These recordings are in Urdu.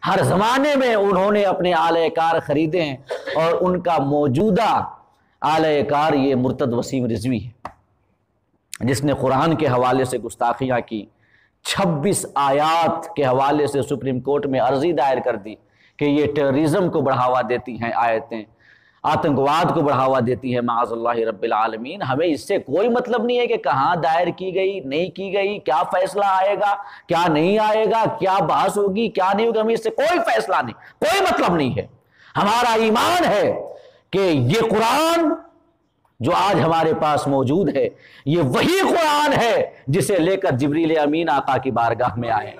ہر زمانے میں انہوں نے اپنے اعلی کار خریدے ہیں، اور ان کا موجودہ اعلی کار یہ مرتد وسیم رضوی ہے، جس نے قرآن کے حوالے سے گستاخیاں کی، 26 آیات کے حوالے سے سپریم کورٹ میں عرضی دائر کر دی کہ یہ ٹیررزم کو بڑھاوا دیتی ہیں آیتیں، آتنکواد کو بڑھاوا دیتی ہے، معاذ اللہ رب العالمین۔ ہمیں اس سے کوئی مطلب نہیں ہے کہ کہاں دائر کی گئی، نہیں کی گئی، کیا فیصلہ آئے گا، کیا نہیں آئے گا، کیا بحث ہوگی، کیا نہیں ہوگی، ہمیں اس سے کوئی فیصلہ نہیں، کوئی مطلب نہیں ہے۔ ہمارا ایمان ہے کہ یہ قرآن جو آج ہمارے پاس موجود ہے، یہ وہی قرآن ہے جسے لے کر جبریل امین آقا کی بارگاہ میں آئے،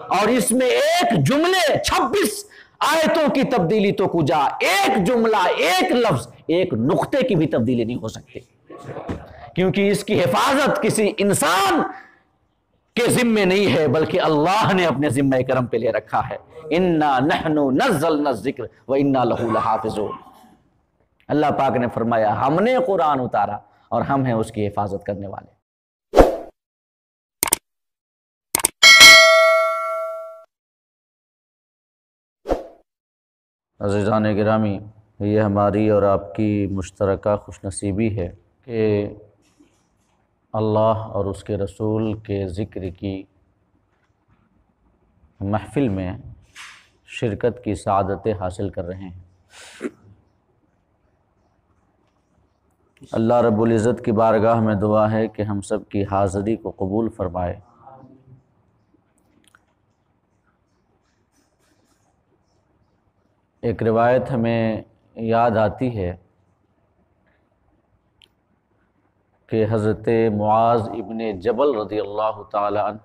اور اس میں ایک جملے 26 آیتوں کی تبدیلی تو کجا، ایک جملہ، ایک لفظ، ایک نقطے کی بھی تبدیلی نہیں ہو سکتی، کیونکہ اس کی حفاظت کسی انسان کے ذمے نہیں ہے، بلکہ اللہ نے اپنے ذمہ کرم پہ لے رکھا ہے۔ انا نحن نزلنا الذکر وانا لہ لحافظون۔ اللہ پاک نے فرمایا ہم نے قرآن اتارا اور ہم ہیں اس کی حفاظت کرنے والے۔ عزیزان گرامی، یہ ہماری اور آپ کی مشترکہ خوش نصیبی ہے کہ اللہ اور اس کے رسول کے ذکر کی محفل میں شرکت کی سعادتیں حاصل کر رہے ہیں۔ اللہ رب العزت کی بارگاہ میں دعا ہے کہ ہم سب کی حاضری کو قبول فرمائے۔ ایک روایت ہمیں یاد آتی ہے کہ حضرت معاذ ابن جبل رضی اللہ تعالی عنہ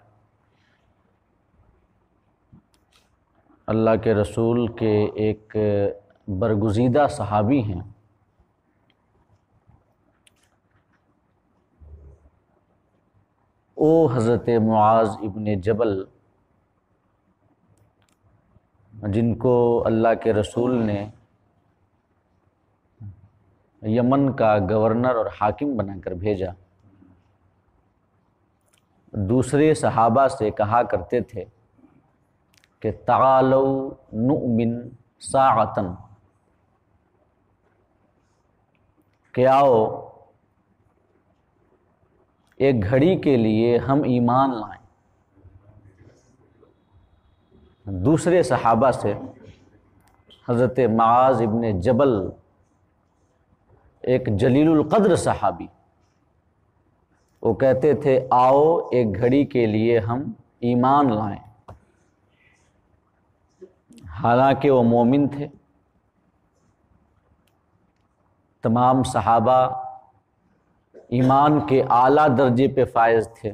اللہ کے رسول کے ایک برگزیدہ صحابی ہیں۔ او حضرت معاذ ابن جبل، جن کو اللہ کے رسول نے یمن کا گورنر اور حاکم بنا کر بھیجا، دوسرے صحابہ سے کہا کرتے تھے کہ تعالوا نؤمن ساعتاً، کہ آؤ ایک گھڑی کے لیے ہم ایمان لائیں۔ دوسرے صحابہ سے حضرت معاذ ابن جبل، ایک جلیل القدر صحابی، وہ کہتے تھے آؤ ایک گھڑی کے لیے ہم ایمان لائیں۔ حالانکہ وہ مومن تھے، تمام صحابہ ایمان کے اعلیٰ درجے پہ فائز تھے۔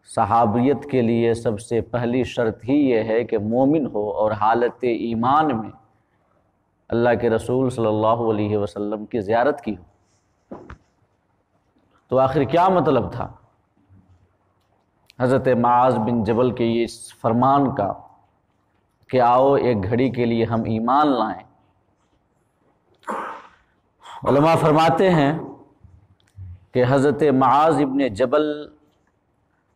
صحابیت کے لیے سب سے پہلی شرط ہی یہ ہے کہ مومن ہو اور حالت ایمان میں اللہ کے رسول صلی اللہ علیہ وسلم کی زیارت کی ہو۔ تو آخر کیا مطلب تھا حضرت معاذ بن جبل کے یہ اس فرمان کا کہ آؤ ایک گھڑی کے لیے ہم ایمان لائیں؟ علماء فرماتے ہیں کہ حضرت معاذ ابن جبل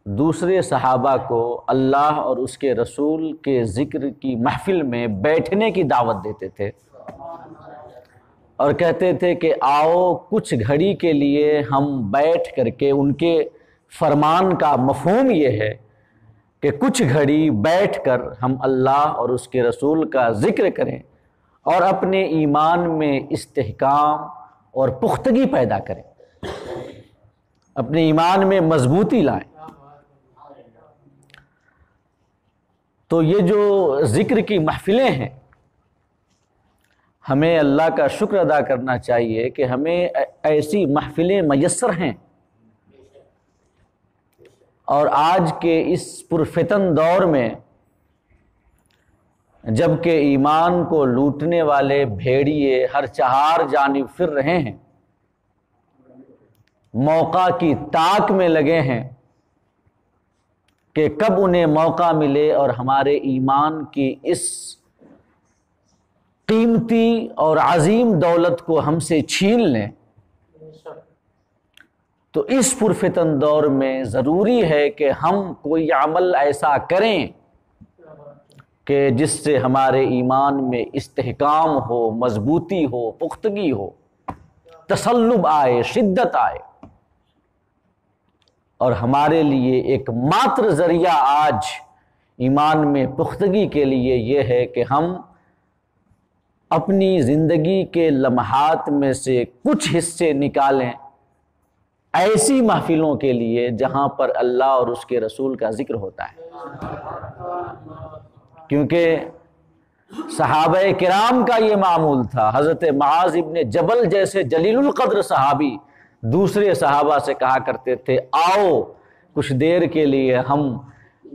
دوسرے صحابہ کو اللہ اور اس کے رسول کے ذکر کی محفل میں بیٹھنے کی دعوت دیتے تھے، اور کہتے تھے کہ آؤ کچھ گھڑی کے لیے ہم بیٹھ کر کے، ان کے فرمان کا مفہوم یہ ہے کہ کچھ گھڑی بیٹھ کر ہم اللہ اور اس کے رسول کا ذکر کریں اور اپنے ایمان میں استحکام اور پختگی پیدا کریں، اپنے ایمان میں مضبوطی لائیں۔ تو یہ جو ذکر کی محفلیں ہیں، ہمیں اللہ کا شکر ادا کرنا چاہیے کہ ہمیں ایسی محفلیں میسر ہیں، اور آج کے اس پرفتن دور میں جب کہ ایمان کو لوٹنے والے بھیڑیے ہر چہار جانب پھر رہے ہیں، موقع کی تاک میں لگے ہیں کہ کب انہیں موقع ملے اور ہمارے ایمان کی اس قیمتی اور عظیم دولت کو ہم سے چھین لیں، تو اس پرفتن دور میں ضروری ہے کہ ہم کوئی عمل ایسا کریں کہ جس سے ہمارے ایمان میں استحکام ہو، مضبوطی ہو، پختگی ہو، تسلب آئے، شدت آئے۔ اور ہمارے لیے ایک ماتر ذریعہ آج ایمان میں پختگی کے لیے یہ ہے کہ ہم اپنی زندگی کے لمحات میں سے کچھ حصے نکالیں ایسی محفلوں کے لیے جہاں پر اللہ اور اس کے رسول کا ذکر ہوتا ہے۔ کیونکہ صحابہ کرام کا یہ معمول تھا۔ حضرت معاذ ابن جبل جیسے جلیل القدر صحابی دوسرے صحابہ سے کہا کرتے تھے، آؤ کچھ دیر کے لیے ہم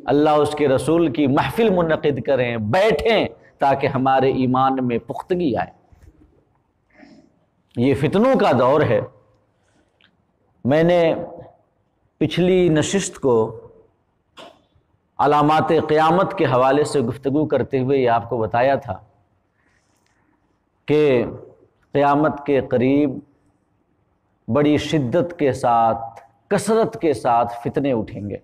اللہ اس کے رسول کی محفل منعقد کریں، بیٹھیں تاکہ ہمارے ایمان میں پختگی آئے۔ یہ فتنوں کا دور ہے۔ میں نے پچھلی نشست کو علامات قیامت کے حوالے سے گفتگو کرتے ہوئے یہ آپ کو بتایا تھا کہ قیامت کے قریب بڑی شدت کے ساتھ، کثرت کے ساتھ فتنے اٹھیں گے۔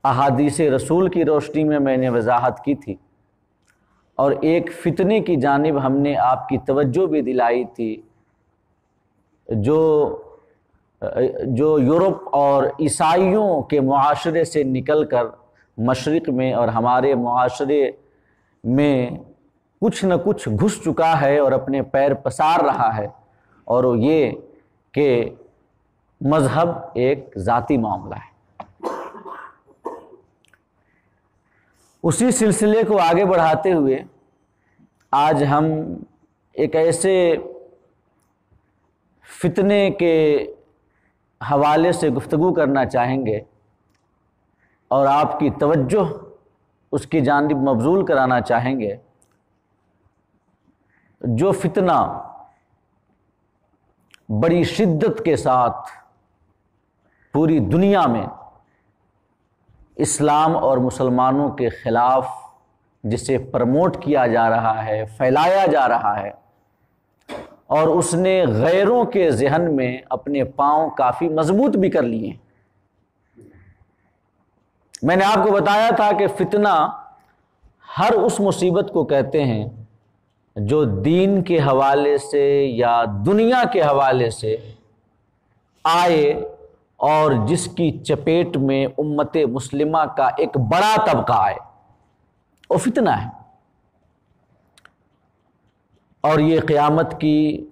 احادیث رسول کی روشنی میں نے وضاحت کی تھی، اور ایک فتنے کی جانب ہم نے آپ کی توجہ بھی دلائی تھی جو یورپ اور عیسائیوں کے معاشرے سے نکل کر مشرق میں اور ہمارے معاشرے میں کچھ نہ کچھ گھس چکا ہے اور اپنے پیر پسار رہا ہے، اور وہ یہ کہ مذہب ایک ذاتی معاملہ ہے۔ اسی سلسلے کو آگے بڑھاتے ہوئے آج ہم ایک ایسے فتنے کے حوالے سے گفتگو کرنا چاہیں گے اور آپ کی توجہ اس کی جانب مبذول کرانا چاہیں گے، جو فتنہ بڑی شدت کے ساتھ پوری دنیا میں اسلام اور مسلمانوں کے خلاف جسے پروموٹ کیا جا رہا ہے، پھیلایا جا رہا ہے، اور اس نے غیروں کے ذہن میں اپنے پاؤں کافی مضبوط بھی کر لیے ہیں۔ میں نے آپ کو بتایا تھا کہ فتنہ ہر اس مصیبت کو کہتے ہیں جو دین کے حوالے سے یا دنیا کے حوالے سے آئے اور جس کی چپیٹ میں امت مسلمہ کا ایک بڑا طبقہ آئے، وہ فتنہ ہے۔ اور یہ قیامت کی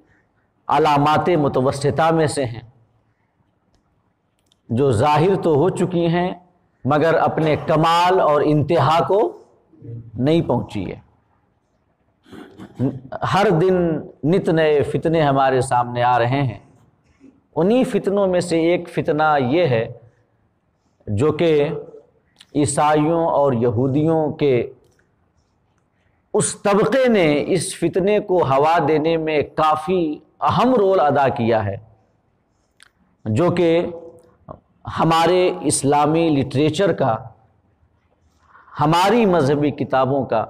علامات متوسطہ میں سے ہیں، جو ظاہر تو ہو چکی ہیں مگر اپنے کمال اور انتہا کو نہیں پہنچی ہے۔ ہر دن نت نئے فتنے ہمارے سامنے آ رہے ہیں۔ انہی فتنوں میں سے ایک فتنہ یہ ہے جو کہ عیسائیوں اور یہودیوں کے اس طبقے نے اس فتنے کو ہوا دینے میں کافی اہم رول ادا کیا ہے، جو کہ ہمارے اسلامی لٹریچر کا، ہماری مذہبی کتابوں کا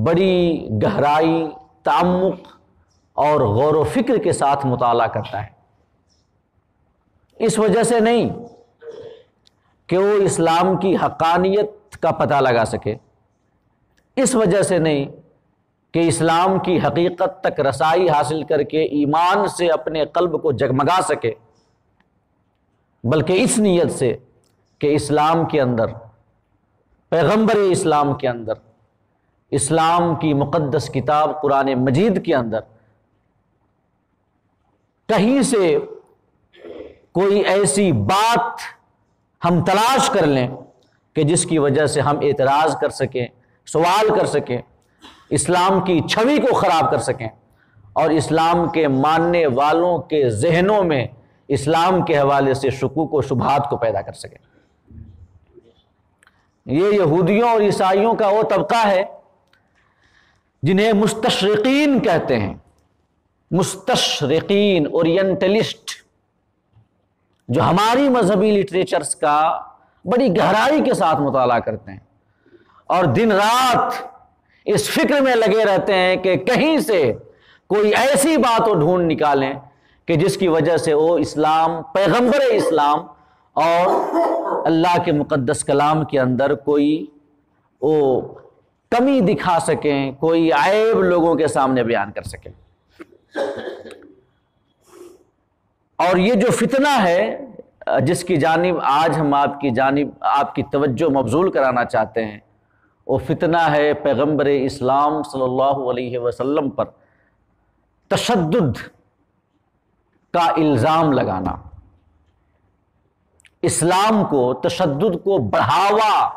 بڑی گہرائی، تعمق اور غور و فکر کے ساتھ مطالعہ کرتا ہے۔ اس وجہ سے نہیں کہ وہ اسلام کی حقانیت کا پتہ لگا سکے، اس وجہ سے نہیں کہ اسلام کی حقیقت تک رسائی حاصل کر کے ایمان سے اپنے قلب کو جگمگا سکے، بلکہ اس نیت سے کہ اسلام کے اندر، پیغمبر اسلام کے اندر، اسلام کی مقدس کتاب قرآن مجید کے اندر کہیں سے کوئی ایسی بات ہم تلاش کر لیں کہ جس کی وجہ سے ہم اعتراض کر سکیں، سوال کر سکیں، اسلام کی چھوی کو خراب کر سکیں، اور اسلام کے ماننے والوں کے ذہنوں میں اسلام کے حوالے سے شکوک و شبہات کو پیدا کر سکیں۔ یہ یہودیوں اور عیسائیوں کا وہ طبقہ ہے جنہیں مستشرقین کہتے ہیں، مستشرقین، اورینٹلسٹ، جو ہماری مذہبی لٹریچرز کا بڑی گہرائی کے ساتھ مطالعہ کرتے ہیں اور دن رات اس فکر میں لگے رہتے ہیں کہ کہیں سے کوئی ایسی بات وہ ڈھونڈ نکالیں کہ جس کی وجہ سے وہ اسلام، پیغمبر اسلام اور اللہ کے مقدس کلام کے اندر کوئی وہ کمی دکھا سکیں، کوئی عیب لوگوں کے سامنے بیان کر سکیں۔ اور یہ جو فتنہ ہے جس کی جانب آج ہم آپ کی توجہ مبذول کرانا چاہتے ہیں، وہ فتنہ ہے پیغمبر اسلام صلی اللہ علیہ وسلم پر تشدد کا الزام لگانا، اسلام کو تشدد کو بڑھاوا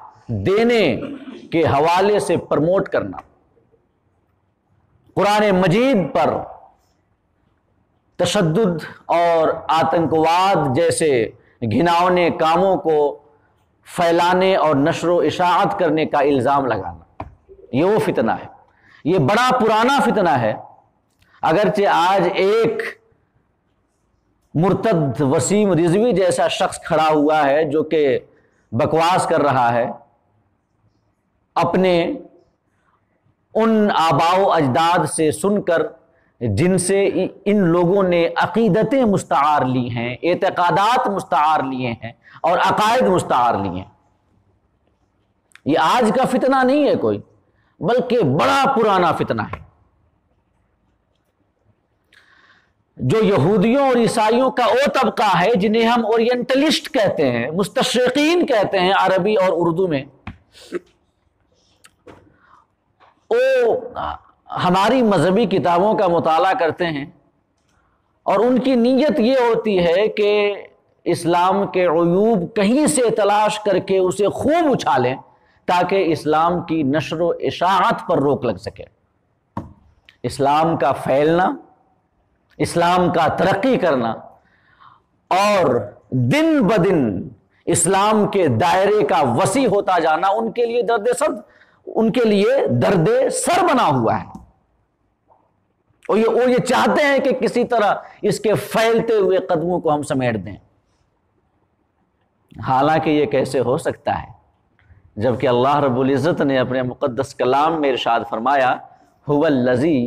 دینے کے حوالے سے پرموٹ کرنا، قرآن مجید پر تشدد اور آتنکواد جیسے گھناؤنے کاموں کو پھیلانے اور نشر و اشاعت کرنے کا الزام لگانا، یہ وہ فتنہ ہے۔ یہ بڑا پرانا فتنہ ہے، اگرچہ آج ایک مرتد وسیم رضوی جیسا شخص کھڑا ہوا ہے جو کہ بکواس کر رہا ہے، اپنے ان آباء و اجداد سے سن کر جن سے ان لوگوں نے عقیدتیں مستعار لی ہیں، اعتقادات مستعار لیے ہیں اور عقائد مستعار لیے ہیں۔ یہ آج کا فتنہ نہیں ہے کوئی، بلکہ بڑا پرانا فتنہ ہے، جو یہودیوں اور عیسائیوں کا وہ طبقہ ہے جنہیں ہم اورینٹلسٹ کہتے ہیں، مستشرقین کہتے ہیں عربی اور اردو میں۔ وہ ہماری مذہبی کتابوں کا مطالعہ کرتے ہیں اور ان کی نیت یہ ہوتی ہے کہ اسلام کے عیوب کہیں سے تلاش کر کے اسے خوب اچھالیں تاکہ اسلام کی نشر و اشاعت پر روک لگ سکے، اسلام کا پھیلنا، اسلام کا ترقی کرنا اور دن بدن اسلام کے دائرے کا وسیع ہوتا جانا ان کے لیے درد سر بنا ہوا ہے۔ وہ یہ چاہتے ہیں کہ کسی طرح اس کے پھیلتے ہوئے قدموں کو ہم سمیٹ دیں، حالانکہ یہ کیسے ہو سکتا ہے جبکہ اللہ رب العزت نے اپنے مقدس کلام میں ارشاد فرمایا هو الذی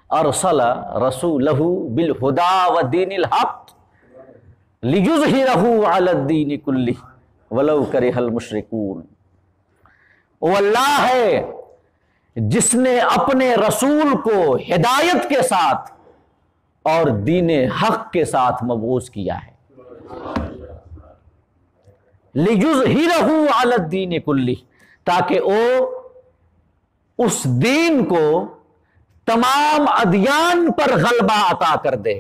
ارسل رسولہ بالہدی ودین الحق لیظہرہ علی الدین کلہ ولو کرہ المشرکون۔ وہ اللہ ہے جس نے اپنے رسول کو ہدایت کے ساتھ اور دین حق کے ساتھ مبعوث کیا ہے، لِيُظْهِرَهُ عَلَى الدِّينِ كُلِّهِ، تاکہ وہ اس دین کو تمام ادیان پر غلبہ عطا کر دے،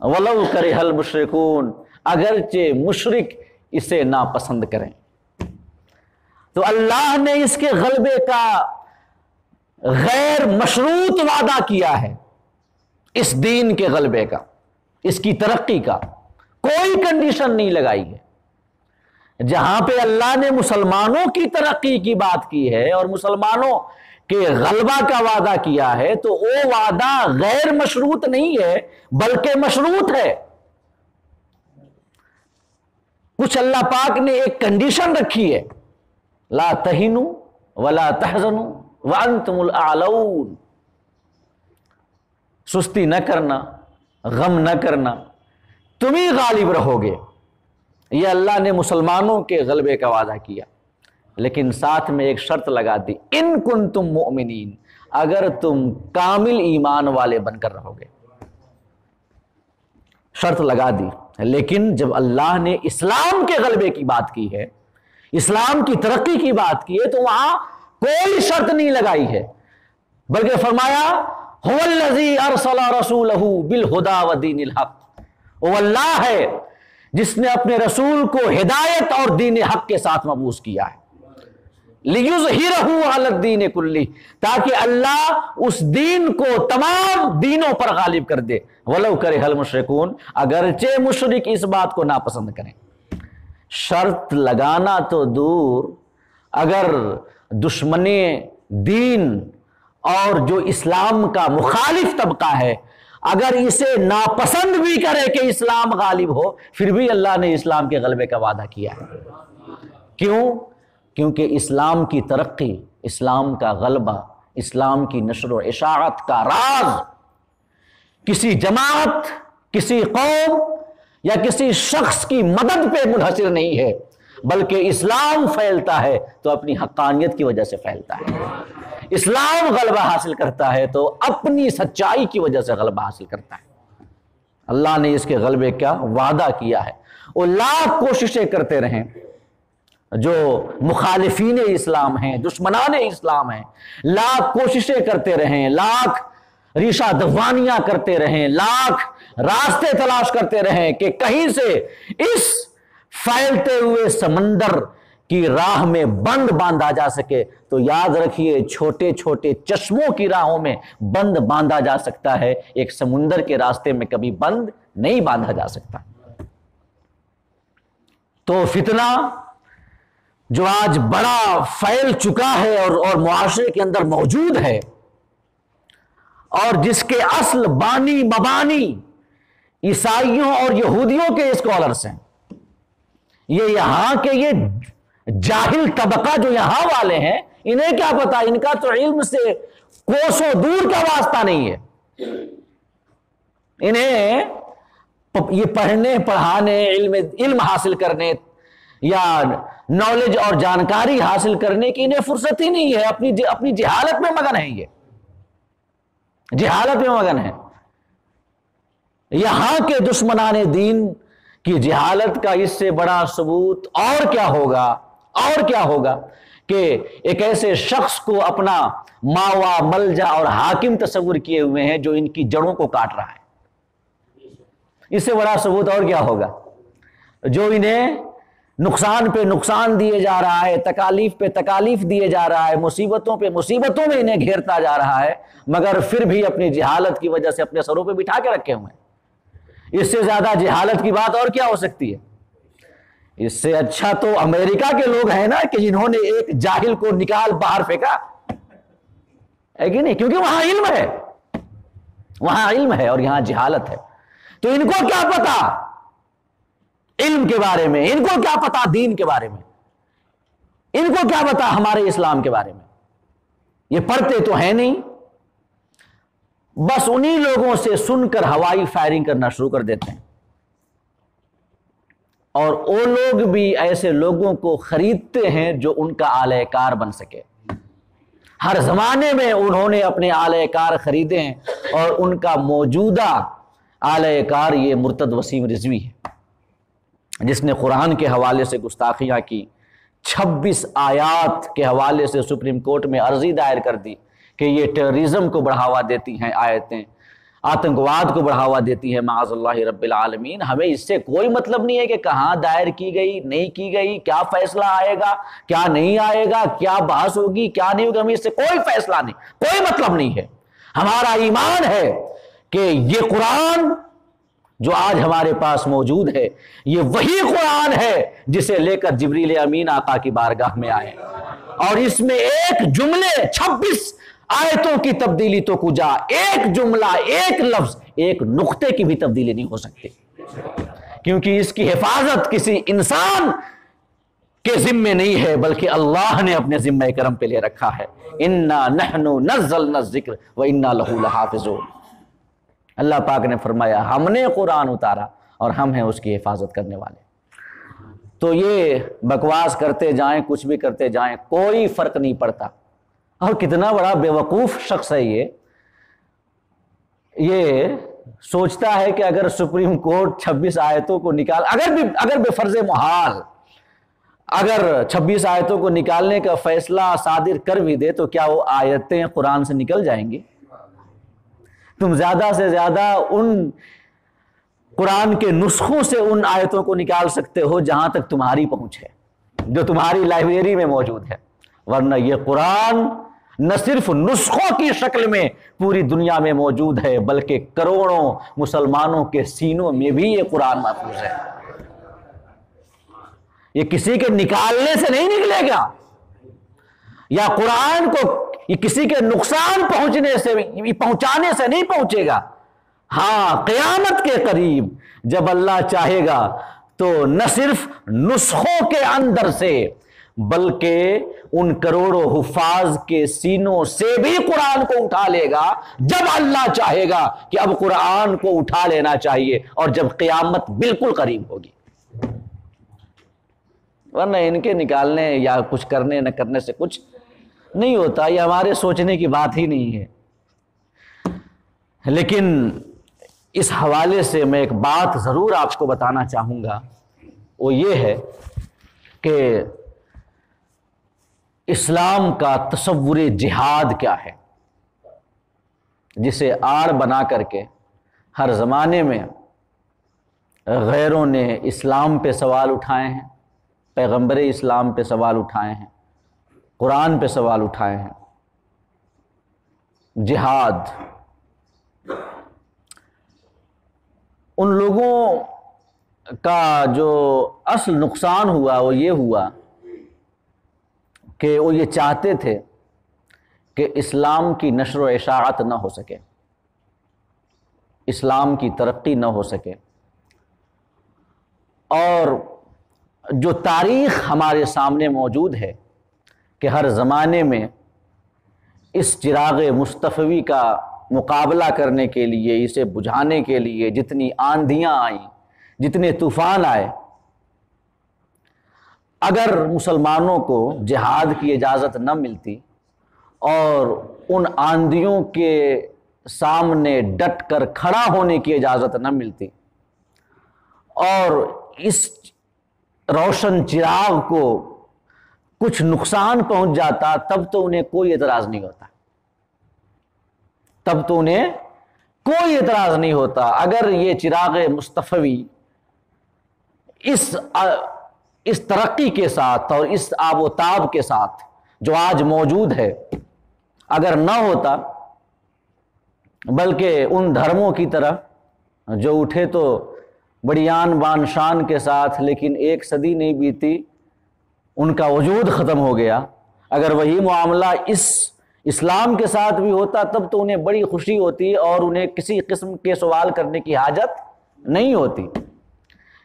وَلَوْ كَرِهَ الْمُشْرِكُونَ، اگرچہ مشرک اسے ناپسند کریں۔ تو اللہ نے اس کے غلبے کا غیر مشروط وعدہ کیا ہے، اس دین کے غلبے کا، اس کی ترقی کا کوئی کنڈیشن نہیں لگائی ہے۔ جہاں پہ اللہ نے مسلمانوں کی ترقی کی بات کی ہے اور مسلمانوں کے غلبہ کا وعدہ کیا ہے تو وہ وعدہ غیر مشروط نہیں ہے بلکہ مشروط ہے۔ کچھ اللہ پاک نے ایک کنڈیشن رکھی ہے، لا تہنوا ولا تحزنوا وانتم الاعلون، سستی نہ کرنا، غم نہ کرنا، تم ہی غالب رہو گے۔ یہ اللہ نے مسلمانوں کے غلبے کا وعدہ کیا، لیکن ساتھ میں ایک شرط لگا دی، ان کنتم مؤمنین، اگر تم کامل ایمان والے بن کر رہو گے، شرط لگا دی۔ لیکن جب اللہ نے اسلام کے غلبے کی بات کی ہے، اسلام کی ترقی کی بات کی ہے، تو وہاں کوئی شرط نہیں لگائی ہے، بلکہ فرمایا هو الذی ارسل رسولہ بالہدی ودین الحق، وہ اللہ ہے جس نے اپنے رسول کو ہدایت اور دین حق کے ساتھ مبعوث کیا ہے، لیظہرہ علی الدین کلہ، تاکہ اللہ اس دین کو تمام دینوں پر غالب کر دے، ولو کرہ المشرکون، اگرچہ مشرک اس بات کو ناپسند کریں۔ شرط لگانا تو دور، اگر دشمن دین اور جو اسلام کا مخالف طبقہ ہے اگر اسے ناپسند بھی کرے کہ اسلام غالب ہو، پھر بھی اللہ نے اسلام کے غلبے کا وعدہ کیا ہے۔ کیوں؟ کیونکہ اسلام کی ترقی، اسلام کا غلبہ، اسلام کی نشر و اشاعت کا راز کسی جماعت، کسی قوم یا کسی شخص کی مدد پہ منحصر نہیں ہے، بلکہ اسلام پھیلتا ہے تو اپنی حقانیت کی وجہ سے پھیلتا ہے، اسلام غلبہ حاصل کرتا ہے تو اپنی سچائی کی وجہ سے غلبہ حاصل کرتا ہے۔ اللہ نے اس کے غلبے کا وعدہ کیا ہے۔ وہ لاکھ کوششیں کرتے رہیں، جو مخالفین اسلام ہیں، دشمنان اسلام ہیں، لاکھ کوششیں کرتے رہیں، لاکھ ریشہ دوانیاں کرتے رہیں، لاکھ راستے تلاش کرتے رہیں کہ کہیں سے اس پھیلتے ہوئے سمندر کی راہ میں بند باندھا جا سکے، تو یاد رکھیے چھوٹے چھوٹے چشموں کی راہوں میں بند باندھا جا سکتا ہے، ایک سمندر کے راستے میں کبھی بند نہیں باندھا جا سکتا۔ تو فتنہ جو آج بڑا پھیل چکا ہے اور معاشرے کے اندر موجود ہے، اور جس کے اصل بانی مبانی عیسائیوں اور یہودیوں کے اسکالرس ہیں، یہ یہاں کے یہ جاہل طبقہ جو یہاں والے ہیں، انہیں کیا پتا، ان کا تو علم سے کوسوں دور کا واسطہ نہیں ہے۔ انہیں یہ پڑھنے پڑھانے علم حاصل کرنے یا نالج اور جانکاری حاصل کرنے کی انہیں فرصت ہی نہیں ہے، اپنی جہالت میں مگن ہے، یہ جہالت میں مگن ہے۔ یہاں کے دشمنان دین کی جہالت کا اس سے بڑا ثبوت اور کیا ہوگا کہ ایک ایسے شخص کو اپنا ماوا ملجا اور حاکم تصور کیے ہوئے ہیں جو ان کی جڑوں کو کاٹ رہا ہے۔ اس سے بڑا ثبوت اور کیا ہوگا، جو انہیں نقصان پہ نقصان دیے جا رہا ہے، تکالیف پہ تکالیف دیے جا رہا ہے، مصیبتوں پہ مصیبتوں میں انہیں گھیرتا جا رہا ہے، مگر پھر بھی اپنی جہالت کی وجہ سے اپنے سروں پہ بٹھا کے رکھے ہوئے ہیں۔ اس سے زیادہ جہالت کی بات اور کیا ہو سکتی ہے؟ اس سے اچھا تو امریکہ کے لوگ ہیں نا کہ جنہوں نے ایک جاہل کو نکال باہر پھینکا، ہے کہ نہیں؟ کیونکہ وہاں علم ہے اور یہاں جہالت ہے۔ تو ان کو کیا پتا علم کے بارے میں، ان کو کیا پتا دین کے بارے میں، ان کو کیا پتا ہمارے اسلام کے بارے میں؟ یہ پڑھتے تو ہیں نہیں، بس انہی لوگوں سے سن کر ہوائی فائرنگ کرنا شروع کر دیتے ہیں، اور وہ لوگ بھی ایسے لوگوں کو خریدتے ہیں جو ان کا آلہ کار بن سکے۔ ہر زمانے میں انہوں نے اپنے آلہ کار خریدے ہیں، اور ان کا موجودہ آلہ کار یہ مرتد وسیم رضوی ہے، جس نے قرآن کے حوالے سے گستاخیاں کی، 26 آیات کے حوالے سے سپریم کورٹ میں عرضی دائر کر دی کہ یہ ٹیررزم کو بڑھاوا دیتی ہیں آیتیں، آتنکواد کو بڑھاوا دیتی ہے معاذ اللہ رب العالمین۔ ہمیں اس سے کوئی مطلب نہیں ہے کہ کہاں دائر کی گئی نہیں کی گئی، کیا فیصلہ آئے گا کیا نہیں آئے گا، کیا بحث ہوگی کیا نہیں ہوگی، ہمیں اس سے کوئی فیصلہ نہیں، کوئی مطلب نہیں ہے۔ ہمارا ایمان ہے کہ یہ قرآن جو آج ہمارے پاس موجود ہے، یہ وہی قرآن ہے جسے لے کر جبریل امین آقا کی بارگاہ میں آئے، اور اس میں ایک جملے 26 آیتوں کی تبدیلی تو کجا، ایک جملہ ایک لفظ ایک نقطے کی بھی تبدیلی نہیں ہو سکتی، کیونکہ اس کی حفاظت کسی انسان کے ذمے نہیں ہے، بلکہ اللہ نے اپنے ذمہ کرم پہ لے رکھا ہے۔ اِنَّا نَحْنُ نَزَّلْنَا الذِّكْرَ وَإِنَّا لَهُ لَحَافِظُونَ۔ اللہ پاک نے فرمایا ہم نے قرآن اتارا اور ہم ہیں اس کی حفاظت کرنے والے۔ تو یہ بکواس کرتے جائیں، کچھ بھی کرتے جائیں، کوئی فرق نہیں پڑتا۔ اور کتنا بڑا بیوقوف شخص ہے یہ سوچتا ہے کہ اگر سپریم کورٹ 26 آیتوں کو نکال، اگر بے فرض محال اگر 26 آیتوں کو نکالنے کا فیصلہ صادر کر بھی دے تو کیا وہ آیتیں قرآن سے نکل جائیں گی؟ تم زیادہ سے زیادہ ان قرآن کے نسخوں سے ان آیتوں کو نکال سکتے ہو جہاں تک تمہاری پہنچ ہے، جو تمہاری لائبریری میں موجود ہے، ورنہ یہ قرآن نہ صرف نسخوں کی شکل میں پوری دنیا میں موجود ہے، بلکہ کروڑوں مسلمانوں کے سینوں میں بھی یہ قرآن محفوظ ہے۔ یہ کسی کے نکالنے سے نہیں نکلے گا، یا قرآن کو یہ کسی کے نقصان پہنچانے سے نہیں پہنچے گا۔ ہاں، قیامت کے قریب جب اللہ چاہے گا تو نہ صرف نسخوں کے اندر سے بلکہ ان کروڑوں حفاظ کے سینوں سے بھی قرآن کو اٹھا لے گا جب اللہ چاہے گا کہ اب قرآن کو اٹھا لینا چاہیے، اور جب قیامت بالکل قریب ہوگی۔ ورنہ ان کے نکالنے یا کچھ کرنے نہ کرنے سے کچھ نہیں ہوتا، یہ ہمارے سوچنے کی بات ہی نہیں ہے۔ لیکن اس حوالے سے میں ایک بات ضرور آپ کو بتانا چاہوں گا، وہ یہ ہے کہ اسلام کا تصور جہاد کیا ہے، جسے آڑ بنا کر کے ہر زمانے میں غیروں نے اسلام پہ سوال اٹھائے ہیں، پیغمبر اسلام پہ سوال اٹھائے ہیں، قرآن پہ سوال اٹھائے ہیں۔ جہاد، ان لوگوں کا جو اصل نقصان ہوا وہ یہ ہوا کہ وہ یہ چاہتے تھے کہ اسلام کی نشر و اشاعت نہ ہو سکے، اسلام کی ترقی نہ ہو سکے، اور جو تاریخ ہمارے سامنے موجود ہے کہ ہر زمانے میں اس چراغ مصطفی کا مقابلہ کرنے کے لیے، اسے بجھانے کے لیے جتنی آندھیاں آئیں، جتنے طوفان آئے، اگر مسلمانوں کو جہاد کی اجازت نہ ملتی اور ان آندھیوں کے سامنے ڈٹ کر کھڑا ہونے کی اجازت نہ ملتی، اور اس روشن چراغ کو کچھ نقصان پہنچ جاتا، تب تو انہیں کوئی اعتراض نہیں ہوتا، تب تو انہیں کوئی اعتراض نہیں ہوتا۔ اگر یہ چراغ مصطفی اس ترقی کے ساتھ اور اس آب و تاب کے ساتھ جو آج موجود ہے اگر نہ ہوتا، بلکہ ان دھرموں کی طرح جو اٹھے تو بڑی آن بان شان کے ساتھ، لیکن ایک صدی نہیں بیتی ان کا وجود ختم ہو گیا، اگر وہی معاملہ اس اسلام کے ساتھ بھی ہوتا تب تو انہیں بڑی خوشی ہوتی اور انہیں کسی قسم کے سوال کرنے کی حاجت نہیں ہوتی۔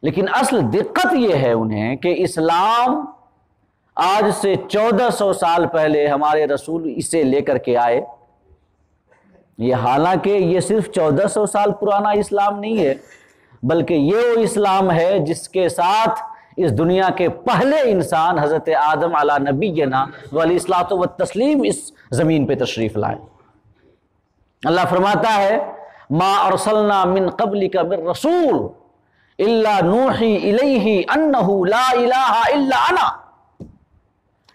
لیکن اصل دقت یہ ہے انہیں کہ اسلام آج سے 1400 سال پہلے ہمارے رسول اسے لے کر کے آئے، یہ حالانکہ یہ صرف 1400 سال پرانا اسلام نہیں ہے، بلکہ یہ وہ اسلام ہے جس کے ساتھ اس دنیا کے پہلے انسان حضرت آدم علی نبینا علیہ الصلوۃ والتسلیم اس زمین پہ تشریف لائے۔ اللہ فرماتا ہے ما ارسلنا من قبلک من رسول الا نوحی الیہ انہ لا الہ الا انا،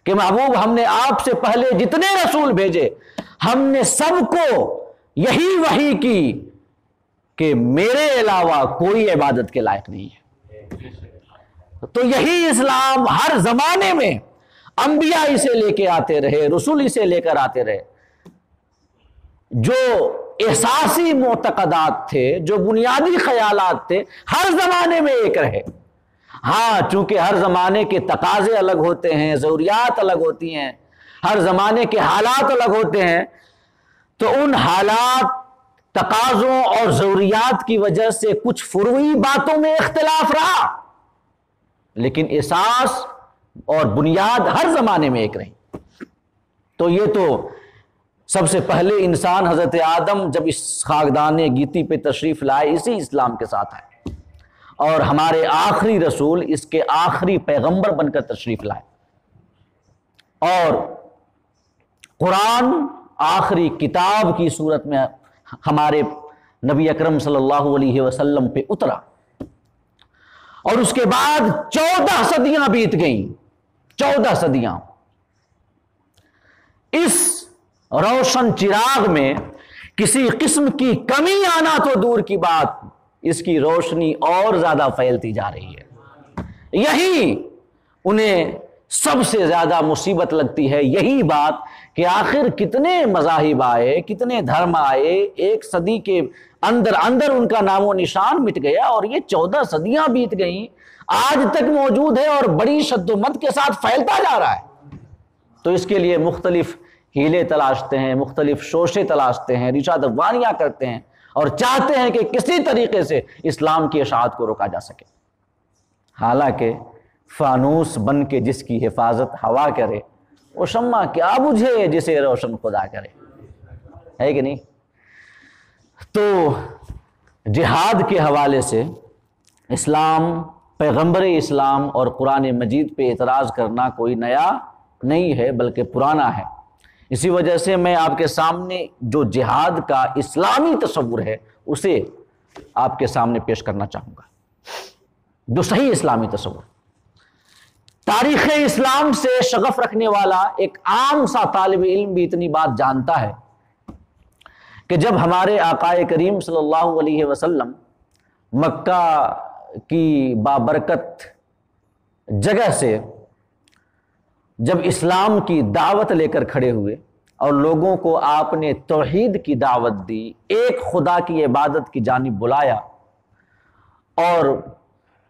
کہ محبوب ہم نے آپ سے پہلے جتنے رسول بھیجے ہم نے سب کو یہی وحی کی کہ میرے علاوہ کوئی عبادت کے لائق نہیں ہے۔ تو یہی اسلام ہر زمانے میں انبیاء اسے لے کے آتے رہے، رسول اسے لے کر آتے رہے، جو احساسی معتقدات تھے، جو بنیادی خیالات تھے، ہر زمانے میں ایک رہے۔ ہاں چونکہ ہر زمانے کے تقاضے الگ ہوتے ہیں، ضروریات الگ ہوتی ہیں، ہر زمانے کے حالات الگ ہوتے ہیں، تو ان حالات، تقاضوں اور ضروریات کی وجہ سے کچھ فروعی باتوں میں اختلاف رہا، لیکن اساس اور بنیاد ہر زمانے میں ایک رہی۔ تو یہ تو سب سے پہلے انسان حضرت آدم جب اس خاکدان گیتی پہ تشریف لائے اسی اسلام کے ساتھ آئے، اور ہمارے آخری رسول اس کے آخری پیغمبر بن کر تشریف لائے، اور قرآن آخری کتاب کی صورت میں ہمارے نبی اکرم صلی اللہ علیہ وسلم پہ اترا، اور اس کے بعد 14 صدیاں بیت گئیں، 14 صدیاں۔ اس روشن چراغ میں کسی قسم کی کمی آنا تو دور کی بات، اس کی روشنی اور زیادہ پھیلتی جا رہی ہے۔ یہی انہیں سب سے زیادہ مصیبت لگتی ہے، یہی بات کہ آخر کتنے مذاہب آئے، کتنے دھرم آئے، ایک صدی کے اندر ان کا نام و نشان مٹ گیا، اور یہ 14 صدیاں بیت گئیں، آج تک موجود ہے اور بڑی شد و مت کے ساتھ پھیلتا جا رہا ہے۔ تو اس کے لیے مختلف ہیلے تلاشتے ہیں، مختلف شوشے تلاشتے ہیں، ریشہ دبانیاں کرتے ہیں، اور چاہتے ہیں کہ کسی طریقے سے اسلام کی اشاعت کو روکا جا سکے۔ حالانکہ فانوس بن کے جس کی حفاظت ہوا کرے، وہ شمع کیا بجھے جسے روشن خدا کرے، ہے کہ نہیں؟ تو جہاد کے حوالے سے اسلام، پیغمبر اسلام اور قرآن مجید پہ اعتراض کرنا کوئی نیا نہیں ہے بلکہ پرانا ہے۔ اسی وجہ سے میں آپ کے سامنے جو جہاد کا اسلامی تصور ہے اسے آپ کے سامنے پیش کرنا چاہوں گا، جو صحیح اسلامی تصور۔ تاریخ اسلام سے شغف رکھنے والا ایک عام سا طالب علم بھی اتنی بات جانتا ہے کہ جب ہمارے آقا کریم صلی اللہ علیہ وسلم مکہ کی بابرکت جگہ سے جب اسلام کی دعوت لے کر کھڑے ہوئے اور لوگوں کو آپ نے توحید کی دعوت دی، ایک خدا کی عبادت کی جانب بلایا اور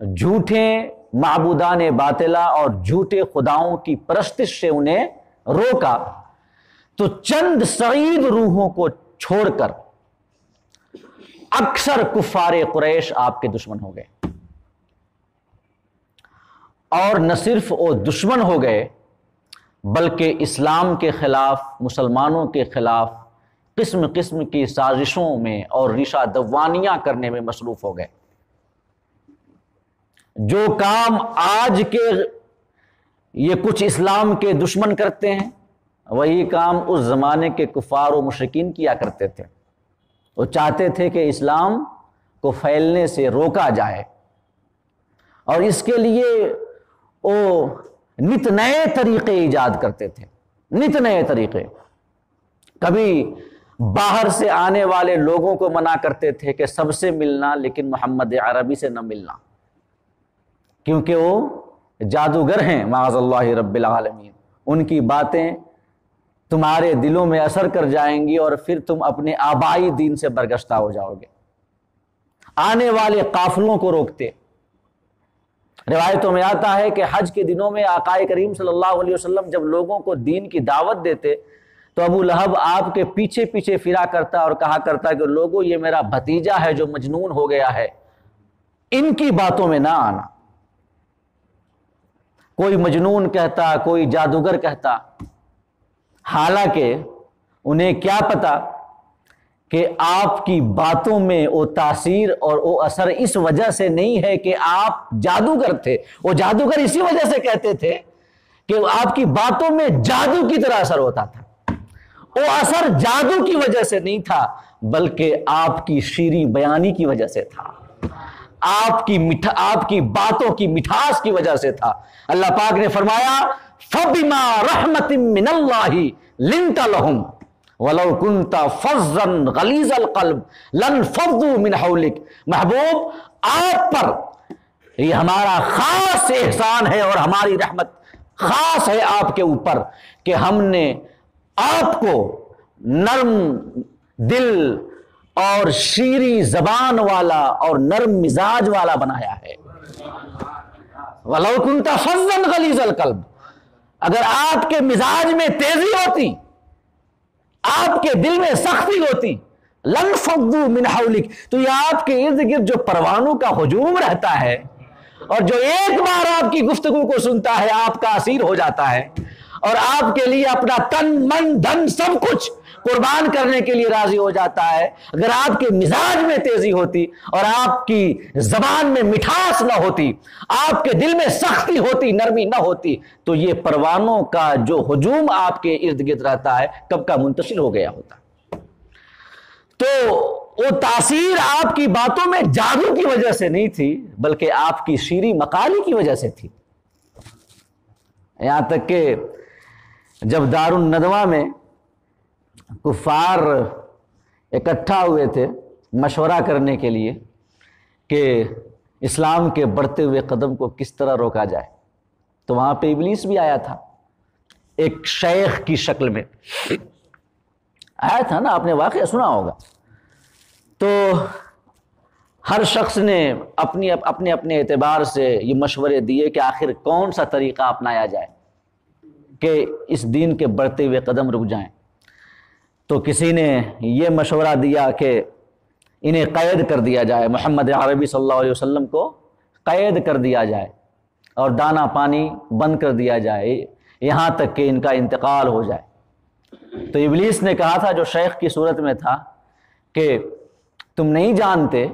جھوٹے معبودان باطلہ اور جھوٹے خداؤں کی پرستش سے انہیں روکا، تو چند سعید روحوں کو چھوڑ کر اکثر کفار قریش آپ کے دشمن ہو گئے، اور نہ صرف وہ دشمن ہو گئے بلکہ اسلام کے خلاف، مسلمانوں کے خلاف قسم قسم کی سازشوں میں اور ریشہ دوانیاں کرنے میں مصروف ہو گئے۔ جو کام آج کے یہ کچھ اسلام کے دشمن کرتے ہیں وہی کام اس زمانے کے کفار و مشرکین کیا کرتے تھے۔ وہ چاہتے تھے کہ اسلام کو پھیلنے سے روکا جائے، اور اس کے لیے وہ نت نئے طریقے ایجاد کرتے تھے، نت نئے طریقے۔ کبھی باہر سے آنے والے لوگوں کو منع کرتے تھے کہ سب سے ملنا لیکن محمد عربی سے نہ ملنا، کیونکہ وہ جادوگر ہیں معاذ اللہ رب العالمین، ان کی باتیں تمہارے دلوں میں اثر کر جائیں گی اور پھر تم اپنے آبائی دین سے برگشتہ ہو جاؤ گے۔ آنے والے قافلوں کو روکتے۔ روایتوں میں آتا ہے کہ حج کے دنوں میں آقا کریم صلی اللہ علیہ وسلم جب لوگوں کو دین کی دعوت دیتے تو ابو لہب آپ کے پیچھے پیچھے پھرا کرتا اور کہا کرتا کہ لوگوں یہ میرا بھتیجا ہے جو مجنون ہو گیا ہے، ان کی باتوں میں نہ آنا۔ کوئی مجنون کہتا، کوئی جادوگر کہتا، حالانکہ انہیں کیا پتا کہ آپ کی باتوں میں وہ تاثیر اور وہ اثر اس وجہ سے نہیں ہے کہ آپ جادوگر تھے، وہ جادوگر اسی وجہ سے کہتے تھے کہ آپ کی باتوں میں جادو کی طرح اثر ہوتا تھا۔ وہ اثر جادو کی وجہ سے نہیں تھا بلکہ آپ کی شیریں بیانی کی وجہ سے تھا، آپ کی باتوں کی مٹھاس کی وجہ سے تھا۔ اللہ پاک نے فرمایا فَبِمَا رَحْمَةٍ مِّنَ اللَّهِ لِنْتَ لَهُمْ وَلَوْ كُنْتَ فَظًّا غَلِيظَ الْقَلْبِ لَانفَضُّوا مِنْ حَوْلِكَ۔ محبوب آپ پر یہ ہمارا خاص احسان ہے اور ہماری رحمت خاص ہے آپ کے اوپر کہ ہم نے آپ کو نرم دل اور شیریں زبان والا اور نرم مزاج والا بنایا ہے۔ وَلَوْ كُنْتَ فَظًّا غَلِيظَ الْقَلْبِ، اگر آپ کے مزاج میں تیزی ہوتی، آپ کے دل میں سختی ہوتی، لَانفَضُّوا مِنْ حَوْلِكَ، تو یہ آپ کے ارد گرد جو پروانوں کا ہجوم رہتا ہے اور جو ایک بار آپ کی گفتگو کو سنتا ہے آپ کا اسیر ہو جاتا ہے اور آپ کے لیے اپنا تن من دھن سب کچھ قربان کرنے کے لیے راضی ہو جاتا ہے، اگر آپ کے مزاج میں تیزی ہوتی اور آپ کی زبان میں مٹھاس نہ ہوتی، آپ کے دل میں سختی ہوتی، نرمی نہ ہوتی، تو یہ پروانوں کا جو ہجوم آپ کے ارد گرد رہتا ہے کب کا منتشر ہو گیا ہوتا۔ تو وہ تاثیر آپ کی باتوں میں جادو کی وجہ سے نہیں تھی بلکہ آپ کی شیریں مقالی کی وجہ سے تھی۔ یہاں تک کہ جب دار الندوہ میں کفار اکٹھا ہوئے تھے مشورہ کرنے کے لیے کہ اسلام کے بڑھتے ہوئے قدم کو کس طرح روکا جائے، تو وہاں پہ ابلیس بھی آیا تھا ایک شیخ کی شکل میں، آیا تھا نا، آپ نے واقعہ سنا ہوگا۔ تو ہر شخص نے اپنے اپنے اعتبار سے یہ مشورے دیے کہ آخر کون سا طریقہ اپنایا جائے کہ اس دین کے بڑھتے ہوئے قدم رک جائیں۔ تو کسی نے یہ مشورہ دیا کہ انہیں قید کر دیا جائے، محمد عربی صلی اللہ علیہ وسلم کو قید کر دیا جائے، اور دانہ پانی بند کر دیا جائے یہاں تک کہ ان کا انتقال ہو جائے۔ تو ابلیس نے کہا تھا جو شیخ کی صورت میں تھا کہ تم نہیں جانتے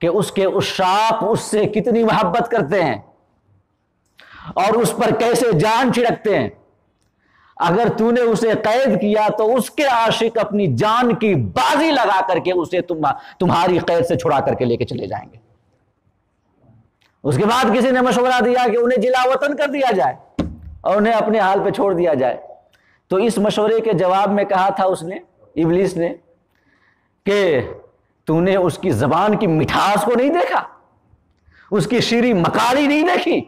کہ اس کے عشاق اس سے کتنی محبت کرتے ہیں اور اس پر کیسے جان چھڑکتے ہیں، اگر تو نے اسے قید کیا تو اس کے عاشق اپنی جان کی بازی لگا کر کے اسے تمہاری قید سے چھڑا کر کے لے کے چلے جائیں گے۔ اس کے بعد کسی نے مشورہ دیا کہ انہیں جلا وطن کر دیا جائے اور انہیں اپنے حال پہ چھوڑ دیا جائے، تو اس مشورے کے جواب میں کہا تھا اس نے، ابلیس نے، کہ تو نے اس کی زبان کی مٹھاس کو نہیں دیکھا، اس کی شیریں مکاری نہیں دیکھی؟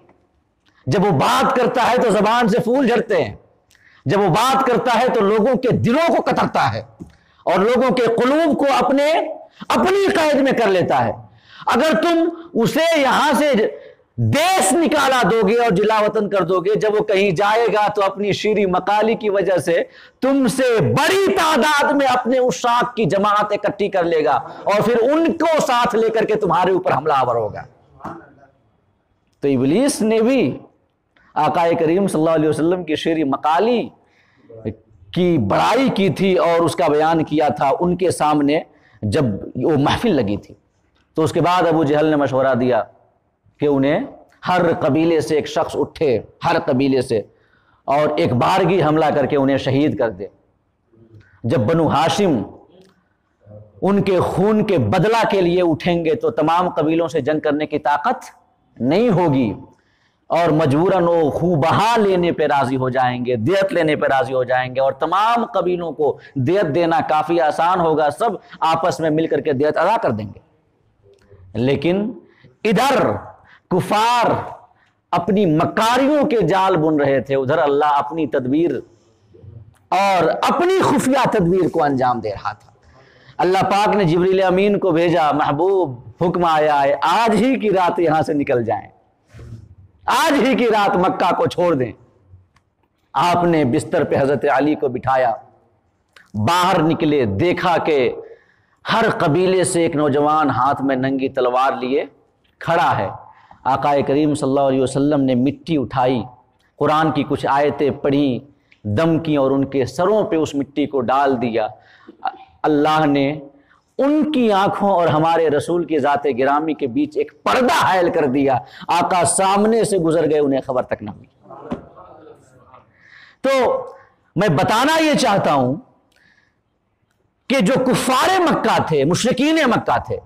جب وہ بات کرتا ہے تو زبان سے پھول جھڑتے ہیں، جب وہ بات کرتا ہے تو لوگوں کے دلوں کو کترتا ہے اور لوگوں کے قلوب کو اپنی قید میں کر لیتا ہے۔ اگر تم اسے یہاں سے دیس نکالا دو گے اور جلا وطن کر دو گے، جب وہ کہیں جائے گا تو اپنی شیریں مکالی کی وجہ سے تم سے بڑی تعداد میں اپنے عشاق کی جماعت اکٹھی کر لے گا اور پھر ان کو ساتھ لے کر کے تمہارے اوپر حملہ آور ہوگا۔ تو ابلیس نے بھی آقا کریم صلی اللہ علیہ وسلم کی شیریں مکالی کی بڑائی کی تھی اور اس کا بیان کیا تھا ان کے سامنے جب وہ محفل لگی تھی۔ تو اس کے بعد ابو جہل نے مشورہ دیا کہ انہیں ہر قبیلے سے ایک شخص اٹھے، ہر قبیلے سے، اور ایک بارگی حملہ کر کے انہیں شہید کر دے۔ جب بنو ہاشم ان کے خون کے بدلہ کے لیے اٹھیں گے تو تمام قبیلوں سے جنگ کرنے کی طاقت نہیں ہوگی اور مجبوراً وہ خوں بہا لینے پہ راضی ہو جائیں گے، دیت لینے پہ راضی ہو جائیں گے، اور تمام قبیلوں کو دیت دینا کافی آسان ہوگا، سب آپس میں مل کر کے دیت ادا کر دیں گے۔ لیکن ادھر کفار اپنی مکاریوں کے جال بن رہے تھے، ادھر اللہ اپنی تدبیر اور اپنی خفیہ تدبیر کو انجام دے رہا تھا۔ اللہ پاک نے جبریل امین کو بھیجا، محبوب حکم آیا ہے آج ہی کی رات یہاں سے نکل جائیں، آج ہی کی رات مکہ کو چھوڑ دیں۔ آپ نے بستر پہ حضرت علی کو بٹھایا، باہر نکلے، دیکھا کہ ہر قبیلے سے ایک نوجوان ہاتھ میں ننگی تلوار لیے کھڑا ہے۔ آقا کریم صلی اللہ علیہ وسلم نے مٹی اٹھائی، قرآن کی کچھ آیتیں پڑھی، دم کی اور ان کے سروں پہ اس مٹی کو ڈال دیا۔ اللہ نے ان کی آنکھوں اور ہمارے رسول کی ذات گرامی کے بیچ ایک پردہ حائل کر دیا، آقا سامنے سے گزر گئے، انہیں خبر تک نہ ہوئی۔ تو میں بتانا یہ چاہتا ہوں کہ جو کفار مکہ تھے، مشرکین مکہ تھے،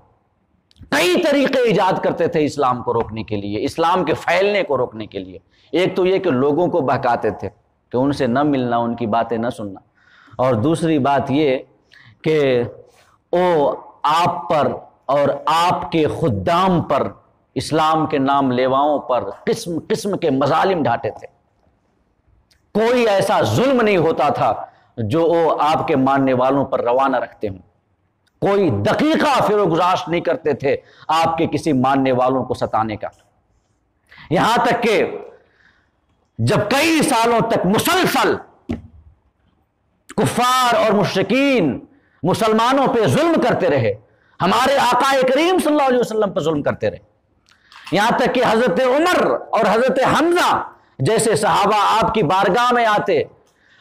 کئی طریقے ایجاد کرتے تھے اسلام کو روکنے کے لیے، اسلام کے پھیلنے کو روکنے کے لیے۔ ایک تو یہ کہ لوگوں کو بہکاتے تھے کہ ان سے نہ ملنا، ان کی باتیں نہ سننا، اور دوسری بات یہ کہ وہ آپ پر اور آپ کے خدام پر، اسلام کے نام لیواؤں پر قسم قسم کے مظالم ڈھاتے تھے۔ کوئی ایسا ظلم نہیں ہوتا تھا جو وہ آپ کے ماننے والوں پر روانہ رکھتے ہوں، کوئی دقیقہ پھر گزارش نہیں کرتے تھے آپ کے کسی ماننے والوں کو ستانے کا۔ یہاں تک کہ جب کئی سالوں تک مسلسل کفار اور مشرکین مسلمانوں پہ ظلم کرتے رہے، ہمارے آقا کریم صلی اللہ علیہ وسلم پہ ظلم کرتے رہے، یہاں تک کہ حضرت عمر اور حضرت حمزہ جیسے صحابہ آپ کی بارگاہ میں آتے،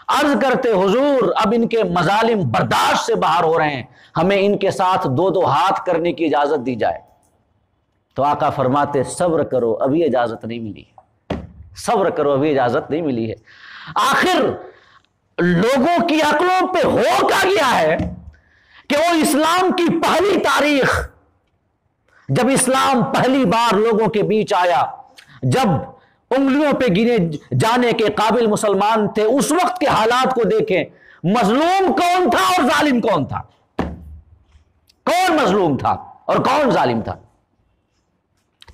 عرض کرتے حضور اب ان کے مظالم برداشت سے باہر ہو رہے ہیں، ہمیں ان کے ساتھ دو دو ہاتھ کرنے کی اجازت دی جائے۔ تو آقا فرماتے صبر کرو ابھی اجازت نہیں ملی ہے، صبر کرو ابھی اجازت نہیں ملی ہے۔ آخر لوگوں کی عقلوں پہ ہو کیا گیا ہے کہ وہ اسلام کی پہلی تاریخ، جب اسلام پہلی بار لوگوں کے بیچ آیا، جب انگلیوں پہ گنے جانے کے قابل مسلمان تھے، اس وقت کے حالات کو دیکھیں، مظلوم کون تھا اور ظالم کون تھا؟ کون مظلوم تھا اور کون ظالم تھا؟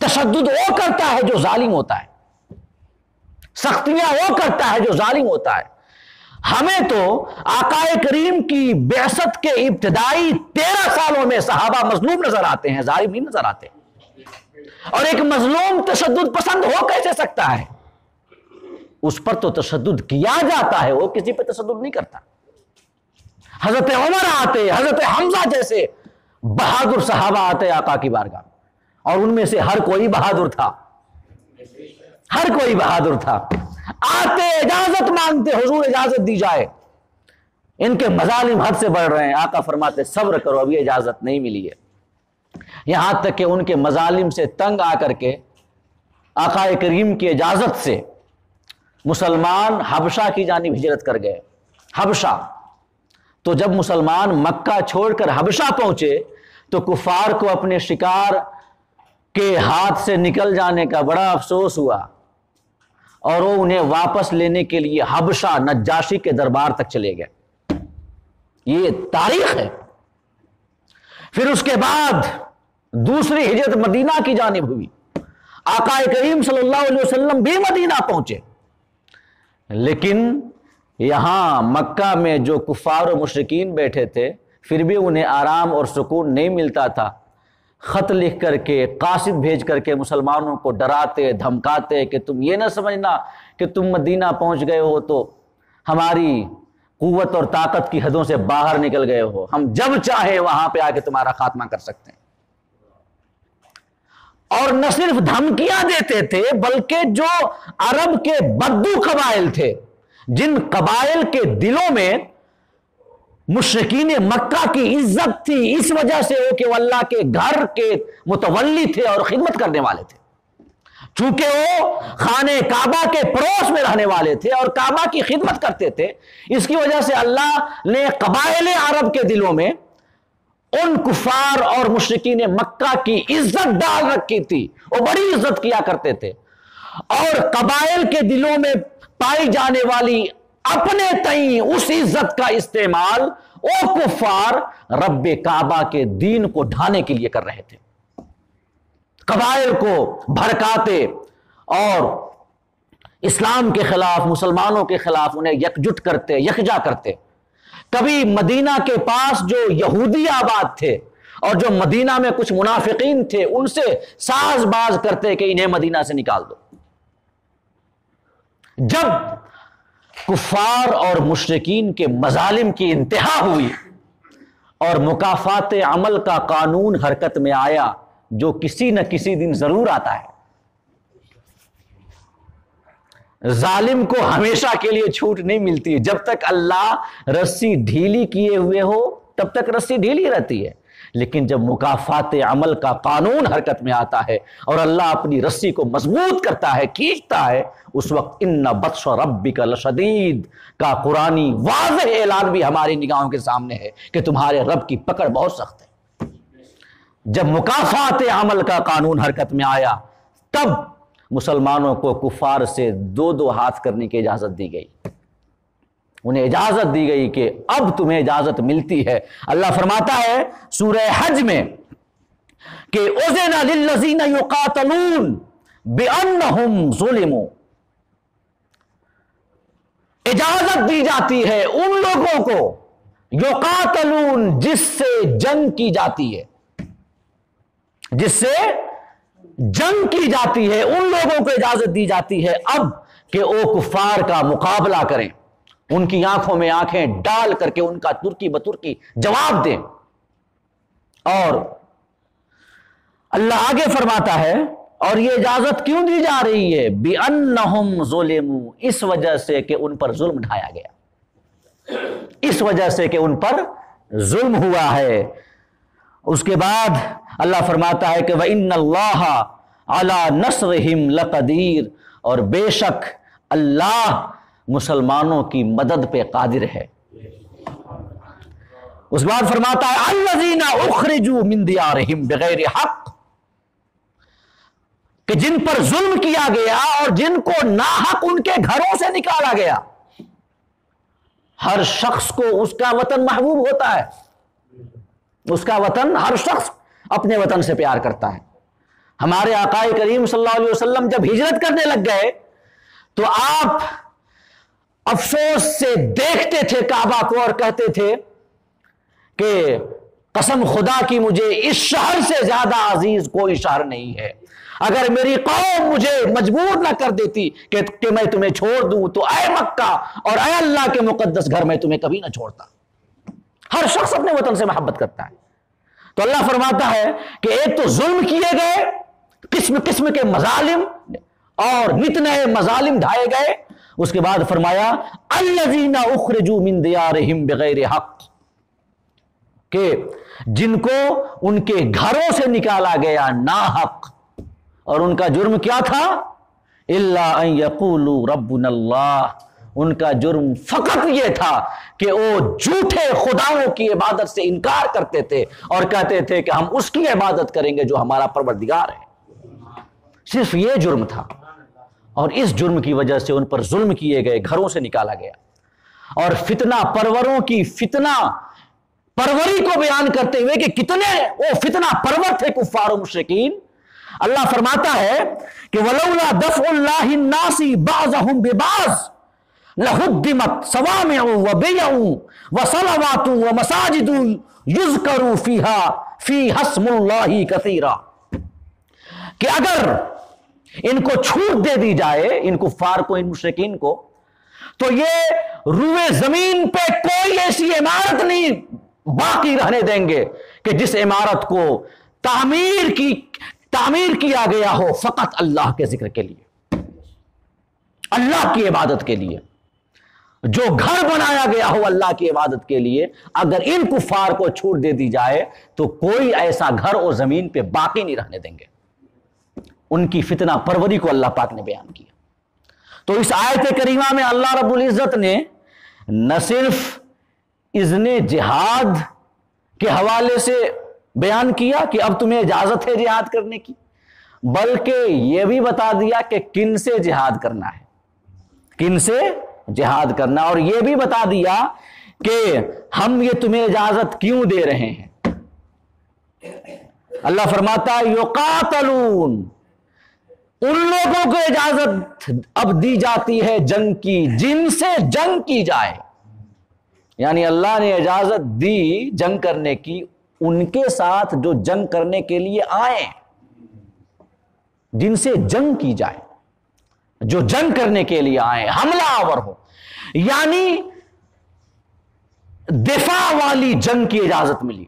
تشدد وہ کرتا ہے جو ظالم ہوتا ہے، سختیاں وہ کرتا ہے جو ظالم ہوتا ہے۔ ہمیں تو آقا کریم کی بعثت کے ابتدائی 13 سالوں میں صحابہ مظلوم نظر آتے ہیں، ظالم نہیں نظر آتے۔ اور ایک مظلوم تشدد پسند ہو کیسے سکتا ہے؟ اس پر تو تشدد کیا جاتا ہے، وہ کسی پہ تشدد نہیں کرتا۔ حضرت عمر آتے، حضرت حمزہ جیسے بہادر صحابہ آتے آقا کی بارگاہ، اور ان میں سے ہر کوئی بہادر تھا، ہر کوئی بہادر تھا، آتے اجازت مانگتے حضور اجازت دی جائے، ان کے مظالم حد سے بڑھ رہے ہیں، آقا فرماتے صبر کرو ابھی اجازت نہیں ملی ہے۔ یہاں تک کہ ان کے مظالم سے تنگ آ کر کے آقا کریم کی اجازت سے مسلمان حبشہ کی جانب ہجرت کر گئے۔ حبشہ، تو جب مسلمان مکہ چھوڑ کر حبشہ پہنچے تو کفار کو اپنے شکار کے ہاتھ سے نکل جانے کا بڑا افسوس ہوا، اور وہ انہیں واپس لینے کے لیے حبشہ نجاشی کے دربار تک چلے گئے۔ یہ تاریخ ہے۔ پھر اس کے بعد دوسری ہجرت مدینہ کی جانب ہوئی، آقا کریم صلی اللہ علیہ وسلم بھی مدینہ پہنچے، لیکن یہاں مکہ میں جو کفار و مشرکین بیٹھے تھے پھر بھی انہیں آرام اور سکون نہیں ملتا تھا۔ خط لکھ کر کے، قاصد بھیج کر کے مسلمانوں کو ڈراتے دھمکاتے کہ تم یہ نہ سمجھنا کہ تم مدینہ پہنچ گئے ہو تو ہماری قوت اور طاقت کی حدوں سے باہر نکل گئے ہو، ہم جب چاہے وہاں پہ آ کے تمہارا خاتمہ کر سکتے ہیں۔ اور نہ صرف دھمکیاں دیتے تھے بلکہ جو عرب کے بدو قبائل تھے، جن قبائل کے دلوں میں مشرکین مکہ کی عزت تھی اس وجہ سے ہو کہ وہ اللہ کے گھر کے متولی تھے اور خدمت کرنے والے تھے، چونکہ وہ خانہ کعبہ کے پڑوس میں رہنے والے تھے اور کعبہ کی خدمت کرتے تھے، اس کی وجہ سے اللہ نے قبائل عرب کے دلوں میں ان کفار اور مشرکین مکہ کی عزت ڈال رکھی تھی، وہ بڑی عزت کیا کرتے تھے، اور قبائل کے دلوں میں پائی جانے والی اپنے تئیں اس عزت کا استعمال وہ کفار رب کعبہ کے دین کو ڈھانے کے لیے کر رہے تھے، قبائل کو بھڑکاتے اور اسلام کے خلاف، مسلمانوں کے خلاف انہیں یکجٹ کرتے، یکجا کرتے۔ کبھی مدینہ کے پاس جو یہودی آباد تھے اور جو مدینہ میں کچھ منافقین تھے ان سے ساز باز کرتے کہ انہیں مدینہ سے نکال دو۔ جب کفار اور مشرکین کے مظالم کی انتہا ہوئی اور مکافات عمل کا قانون حرکت میں آیا، جو کسی نہ کسی دن ضرور آتا ہے، ظالم کو ہمیشہ کے لیے چھوٹ نہیں ملتی، جب تک اللہ رسی ڈھیلی کیے ہوئے ہو تب تک رسی ڈھیلی رہتی ہے، لیکن جب مکافات عمل کا قانون حرکت میں آتا ہے اور اللہ اپنی رسی کو مضبوط کرتا ہے، کھینچتا ہے، اس وقت ان بطش ربک لشدید کا قرآنی واضح اعلان بھی ہماری نگاہوں کے سامنے ہے کہ تمہارے رب کی پکڑ بہت سخت ہے۔ جب مکافات عمل کا قانون حرکت میں آیا تب مسلمانوں کو کفار سے دو دو ہاتھ کرنے کی اجازت دی گئی، انہیں اجازت دی گئی کہ اب تمہیں اجازت ملتی ہے۔ اللہ فرماتا ہے سورہ حج میں کہ اذن للذین یقاتلون بانہم ظلموا، اجازت دی جاتی ہے ان لوگوں کو یقاتلون جس سے جنگ کی جاتی ہے، جس سے جنگ کی جاتی ہے، ان لوگوں کو اجازت دی جاتی ہے اب کہ وہ کفار کا مقابلہ کریں، ان کی آنکھوں میں آنکھیں ڈال کر کے ان کا ترکی بترکی جواب دیں۔ اور اللہ آگے فرماتا ہے، اور یہ اجازت کیوں دی جا رہی ہے؟ بِأَنَّهُمْ ظُلِمُوا، اس وجہ سے کہ ان پر ظلم ڈھایا گیا، اس وجہ سے کہ ان پر ظلم ہوا ہے۔ اس کے بعد اللہ فرماتا ہے کہ وَإِنَّ اللَّهَ عَلَى نَصْرِهِمْ لَقَدِيرٌ، اور بے شک اللہ مسلمانوں کی مدد پہ قادر ہے۔ اس بعد فرماتا ہے الَّذِينَ أُخْرِجُوا مِن دِيَارِهِمْ بِغَيْرِ حَقٍّ، کہ جن پر ظلم کیا گیا اور جن کو ناحق ان کے گھروں سے نکالا گیا۔ ہر شخص کو اس کا وطن محبوب ہوتا ہے، اس کا وطن، ہر شخص اپنے وطن سے پیار کرتا ہے۔ ہمارے آقا کریم صلی اللہ علیہ وسلم جب ہجرت کرنے لگ گئے تو آپ افسوس سے دیکھتے تھے کعبہ کو اور کہتے تھے کہ قسم خدا کی مجھے اس شہر سے زیادہ عزیز کوئی شہر نہیں ہے، اگر میری قوم مجھے مجبور نہ کر دیتی کہ میں تمہیں چھوڑ دوں تو اے مکہ اور اے اللہ کے مقدس گھر میں تمہیں کبھی نہ چھوڑتا۔ ہر شخص اپنے وطن سے محبت کرتا ہے۔ تو اللہ فرماتا ہے کہ ایک تو ظلم کیے گئے، قسم قسم کے مظالم، اور نت نئے مظالم ڈھائے گئے. اس کے بعد فرمایا الذین اخرجوا من دیارہم بغیر حق، کہ جن کو ان کے گھروں سے نکالا گیا ناحق. اور ان کا جرم کیا تھا؟ الا ان یقولوا ربنا اللہ، ان کا جرم فقط یہ تھا کہ وہ جھوٹے خداؤں کی عبادت سے انکار کرتے تھے اور کہتے تھے کہ ہم اس کی عبادت کریں گے جو ہمارا پروردگار ہے. صرف یہ جرم تھا، اور اس جرم کی وجہ سے ان پر ظلم کیے گئے، گھروں سے نکالا گیا. اور فتنہ پروروں کی فتنہ پروری کو بیان کرتے ہوئے کہ کتنے وہ فتنہ پرور تھے کفار و مشرکین، اللہ فرماتا ہے کہ وَلَوْلَا دَفْعُ اللَّهِ النَّاسِ بَعْضَهُمْ بِبَعْضٍ لَهُدِّمَتْ صَوَامِعُ وَبِيَعٌ وَصَلَوَاتٌ وَمَسَاجِدُ يُذْكَرُ فِيهَا اسْمُ اللَّهِ كَثِيرًا، کہ اگر ان کو چھوٹ دے دی جائے، ان کفار کو، ان مشرکین کو، تو یہ روئے زمین پہ کوئی ایسی عمارت نہیں باقی رہنے دیں گے کہ جس عمارت کو تعمیر کیا گیا ہو فقط اللہ کے ذکر کے لیے، اللہ کی عبادت کے لیے. جو گھر بنایا گیا ہو اللہ کی عبادت کے لیے، اگر ان کفار کو چھوٹ دے دی جائے تو کوئی ایسا گھر اور زمین پہ باقی نہیں رہنے دیں گے. ان کی فتنہ پروری کو اللہ پاک نے بیان کیا. تو اس آیت کریمہ میں اللہ رب العزت نے نہ صرف اذن جہاد کے حوالے سے بیان کیا کہ اب تمہیں اجازت ہے جہاد کرنے کی، بلکہ یہ بھی بتا دیا کہ کن سے جہاد کرنا ہے، کن سے جہاد کرنا، اور یہ بھی بتا دیا کہ ہم یہ تمہیں اجازت کیوں دے رہے ہیں. اللہ فرماتا ہے یقاتلون، ان لوگوں کو اجازت اب دی جاتی ہے جنگ کی جن سے جنگ کی جائے. یعنی اللہ نے اجازت دی جنگ کرنے کی ان کے ساتھ جو جنگ کرنے کے لیے آئے، جن سے جنگ کی جائے، جو جنگ کرنے کے لیے آئے، حملہ آور ہو. یعنی دفاع والی جنگ کی اجازت ملی،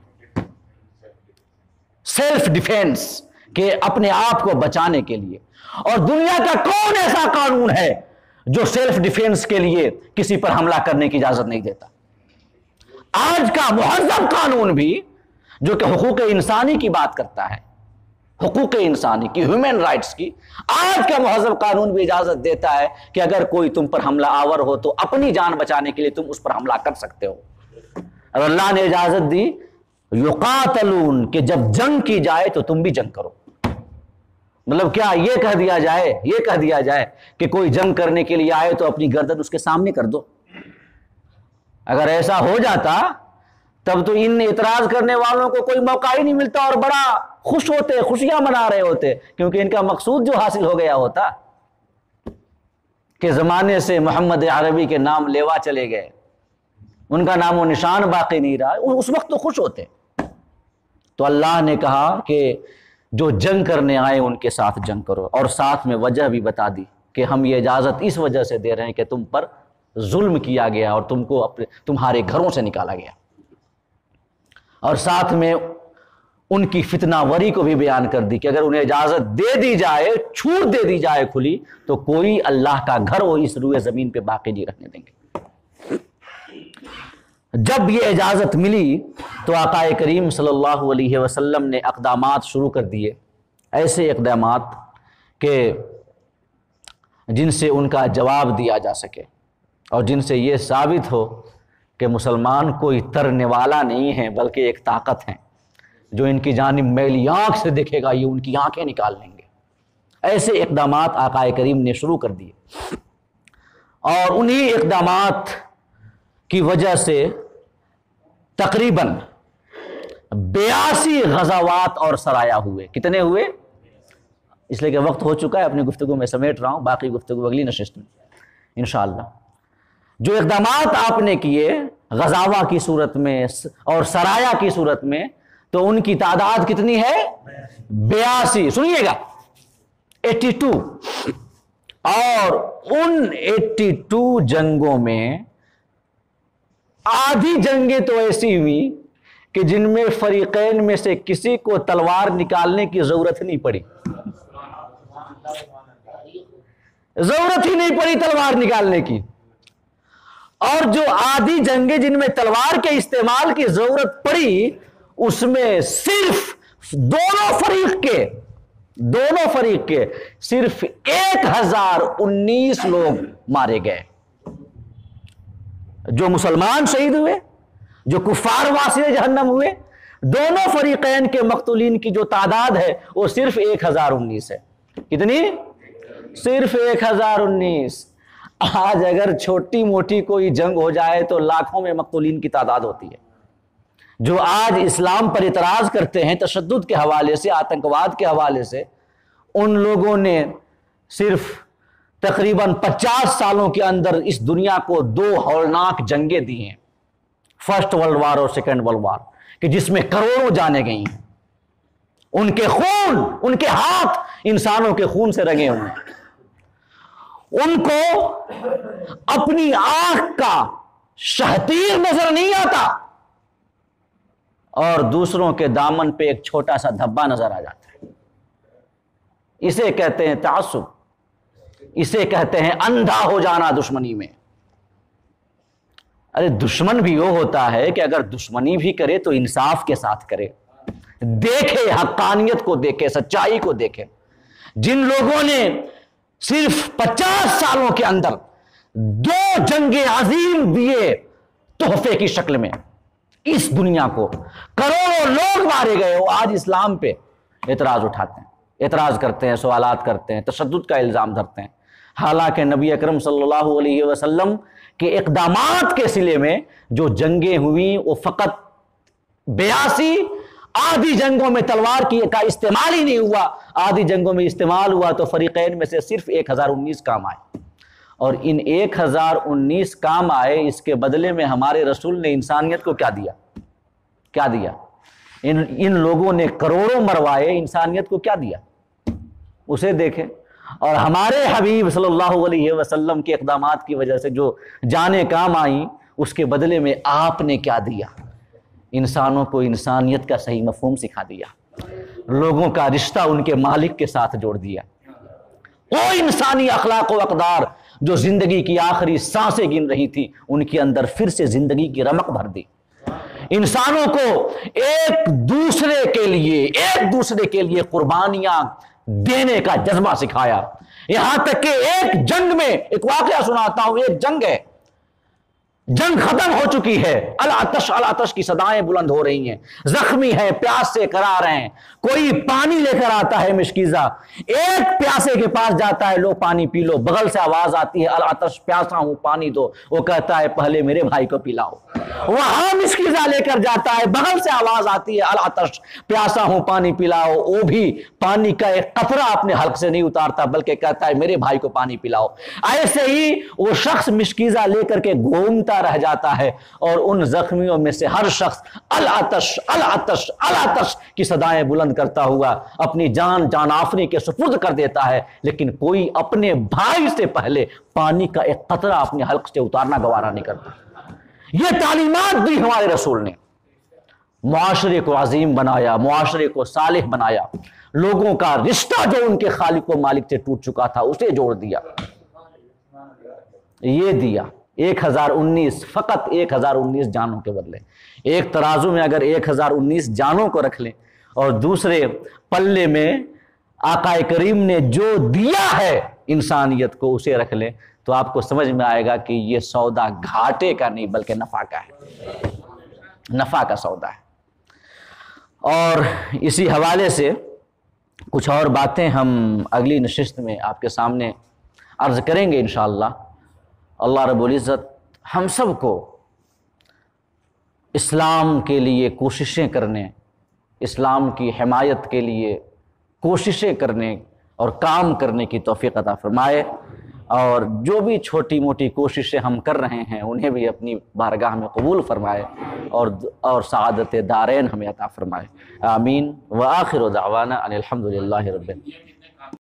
سیلف ڈیفینس، کہ اپنے آپ کو بچانے کے لیے. اور دنیا کا کون ایسا قانون ہے جو سیلف ڈیفینس کے لیے کسی پر حملہ کرنے کی اجازت نہیں دیتا؟ آج کا مہذب قانون بھی جو کہ حقوق انسانی کی بات کرتا ہے، حقوق انسانی کی، ہیومن رائٹس کی، آج کا مہذب قانون بھی اجازت دیتا ہے کہ اگر کوئی تم پر حملہ آور ہو تو اپنی جان بچانے کے لیے تم اس پر حملہ کر سکتے ہو. اور اللہ نے اجازت دی یقاتلون، کہ جب جنگ کی جائے تو تم بھی جنگ کرو. مطلب کیا یہ کہہ دیا جائے کہ کوئی جنگ کرنے کے لیے آئے تو اپنی گردن اس کے سامنے کر دو؟ اگر ایسا ہو جاتا تب تو ان اعتراض کرنے والوں کو کوئی موقع ہی نہیں ملتا اور بڑا خوش ہوتے، خوشیاں منا رہے ہوتے، کیونکہ ان کا مقصود جو حاصل ہو گیا ہوتا کہ زمانے سے محمد عربی کے نام لیوا چلے گئے، ان کا نام و نشان باقی نہیں رہا، اس وقت تو خوش ہوتے. تو اللہ نے کہا کہ جو جنگ کرنے آئے ان کے ساتھ جنگ کرو، اور ساتھ میں وجہ بھی بتا دی کہ ہم یہ اجازت اس وجہ سے دے رہے ہیں کہ تم پر ظلم کیا گیا اور تم کو تمہارے گھروں سے نکالا گیا. اور ساتھ میں ان کی فتنہ وری کو بھی بیان کر دی کہ اگر انہیں اجازت دے دی جائے، چھوٹ دے دی جائے کھلی، تو کوئی اللہ کا گھر وہ اس روئے زمین پہ باقی نہیں رہنے دیں گے. جب یہ اجازت ملی تو آقا کریم صلی اللہ علیہ وسلم نے اقدامات شروع کر دیے، ایسے اقدامات کہ جن سے ان کا جواب دیا جا سکے اور جن سے یہ ثابت ہو کہ مسلمان کوئی ترنے والا نہیں ہے بلکہ ایک طاقت ہے. جو ان کی جانب میلی آنکھ سے دیکھے گا یہ ان کی آنکھیں نکال لیں گے. ایسے اقدامات آقا کریم نے شروع کر دیے، اور انہی اقدامات کی وجہ سے تقریباً 82 غزوات اور سرایا ہوئے. کتنے ہوئے؟ اس لیے کہ وقت ہو چکا ہے، اپنی گفتگو میں سمیٹ رہا ہوں، باقی گفتگو اگلی نشست میں انشاءاللہ. جو اقدامات آپ نے کیے غزاوہ کی صورت میں اور سرایا کی صورت میں، تو ان کی تعداد کتنی ہے؟ 82. سنیے گا 82. اور ان 82 جنگوں میں آدھی جنگیں تو ایسی ہوئی کہ جن میں فریقین میں سے کسی کو تلوار نکالنے کی ضرورت نہیں پڑی. ضرورت ہی نہیں پڑی تلوار نکالنے کی. اور جو آدھی جنگیں جن میں تلوار کے استعمال کی ضرورت پڑی اس میں صرف دونوں فریق کے صرف 1019 لوگ مارے گئے. جو مسلمان شہید ہوئے، جو کفار واصل جہنم ہوئے، دونوں فریقین کے مقتولین کی جو تعداد ہے وہ صرف 1019 ہے. کتنی؟ صرف 1019. آج اگر چھوٹی موٹی کوئی جنگ ہو جائے تو لاکھوں میں مقتولین کی تعداد ہوتی ہے. جو آج اسلام پر اعتراض کرتے ہیں تشدد کے حوالے سے، آتنکواد کے حوالے سے، ان لوگوں نے صرف تقریباً 50 سالوں کے اندر اس دنیا کو 2 ہولناک جنگیں دی ہیں، فرسٹ ورلڈ وار اور سیکنڈ ورلڈ وار، کہ جس میں کروڑوں جانیں گئی ہیں. ان کے خون، ان کے ہاتھ انسانوں کے خون سے رنگے ہوئے ہیں. ان کو اپنی آنکھ کا شہتیر نظر نہیں آتا اور دوسروں کے دامن پہ ایک چھوٹا سا دھبا نظر آ جاتا ہے. اسے کہتے ہیں تعصب، اسے کہتے ہیں اندھا ہو جانا دشمنی میں. ارے دشمن بھی وہ ہوتا ہے کہ اگر دشمنی بھی کرے تو انصاف کے ساتھ کرے، دیکھے حقانیت کو، دیکھے سچائی کو دیکھے. جن لوگوں نے صرف 50 سالوں کے اندر 2 جنگیں عظیم دیے تحفے کی شکل میں اس دنیا کو، کروڑوں لوگ مارے گئے، وہ آج اسلام پہ اعتراض اٹھاتے ہیں، اعتراض کرتے ہیں، سوالات کرتے ہیں، تشدد کا الزام دھرتے ہیں. حالانکہ نبی اکرم صلی اللہ علیہ وسلم کے اقدامات کے سلے میں جو جنگیں ہوئیں وہ فقط 82 آدھی جنگوں میں تلوار کا استعمال ہی نہیں ہوا. آدھی جنگوں میں استعمال ہوا تو فریقین میں سے صرف 1019 کام آئے. اور ان 1019 کام آئے، اس کے بدلے میں ہمارے رسول نے انسانیت کو کیا دیا؟ کیا دیا؟ ان لوگوں نے کروڑوں مروائے، انسانیت کو کیا دیا؟ اسے دیکھیں. اور ہمارے حبیب صلی اللہ علیہ وسلم کے اقدامات کی وجہ سے جو جانیں کام آئیں، اس کے بدلے میں آپ نے کیا دیا؟ انسانوں کو انسانیت کا صحیح مفہوم سکھا دیا، لوگوں کا رشتہ ان کے مالک کے ساتھ جوڑ دیا. وہ انسانی اخلاق و اقدار جو زندگی کی آخری سانسیں گن رہی تھی ان کے اندر پھر سے زندگی کی رمق بھر دی. انسانوں کو ایک دوسرے کے لیے قربانیاں دینے کا جذبہ سکھایا. یہاں تک کہ ایک جنگ میں، ایک واقعہ سناتا ہوں، ایک جنگ ہے، جنگ ختم ہو چکی ہے، العطش العطش کی صدائیں بلند ہو رہی ہیں، زخمی ہے، پیاس سے کرا رہے ہیں. کوئی پانی لے کر آتا ہے مشکیزہ، ایک پیاسے کے پاس جاتا ہے، لو پانی پی لو. بغل سے آواز آتی ہے العطش، پیاسا ہوں پانی دو. وہ کہتا ہے پہلے میرے بھائی کو پلاؤ. وہاں مشکیزہ لے کر جاتا ہے، بغل سے آواز آتی ہے العطش، پیاسا ہوں پانی پلاؤ. وہ بھی پانی کا ایک قطرہ اپنے حلق سے نہیں اتارتا بلکہ کہتا ہے میرے بھائی کو پانی پلاؤ. ایسے ہی وہ شخص مشکیزہ لے کر کے گھومتا رہ جاتا ہے اور ان زخمیوں میں سے ہر شخص العطش العطش العطش کی صدائیں بلند کرتا ہوا اپنی جان آفری کے سپرد کر دیتا ہے. لیکن کوئی اپنے بھائی سے پہلے پانی کا ایک قطرہ اپنے حلق سے اتارنا گوارا نہیں کرتا. یہ تعلیمات دی ہمارے رسول نے. معاشرے کو عظیم بنایا، معاشرے کو صالح بنایا، لوگوں کا رشتہ جو ان کے خالق و مالک سے ٹوٹ چکا تھا اسے جوڑ دیا. یہ دیا 1019، فقط 1019 جانوں کے بدلے. ایک ترازو میں اگر 1019 جانوں کو رکھ لیں اور دوسرے پلے میں آقا کریم نے جو دیا ہے انسانیت کو اسے رکھ لیں تو آپ کو سمجھ میں آئے گا کہ یہ سودا گھاٹے کا نہیں بلکہ نفع کا ہے، نفع کا سودا ہے. اور اسی حوالے سے کچھ اور باتیں ہم اگلی نشست میں آپ کے سامنے عرض کریں گے انشاءاللہ. اللہ رب العزت ہم سب کو اسلام کے لیے کوششیں کرنے، اسلام کی حمایت کے لیے کوششیں کرنے اور کام کرنے کی توفیق عطا فرمائے. اور جو بھی چھوٹی موٹی کوششیں ہم کر رہے ہیں انہیں بھی اپنی بارگاہ میں قبول فرمائے اور سعادت دارین ہمیں عطا فرمائے. آمین. وآخر دعوانا ان الحمد للہ رب العالمین.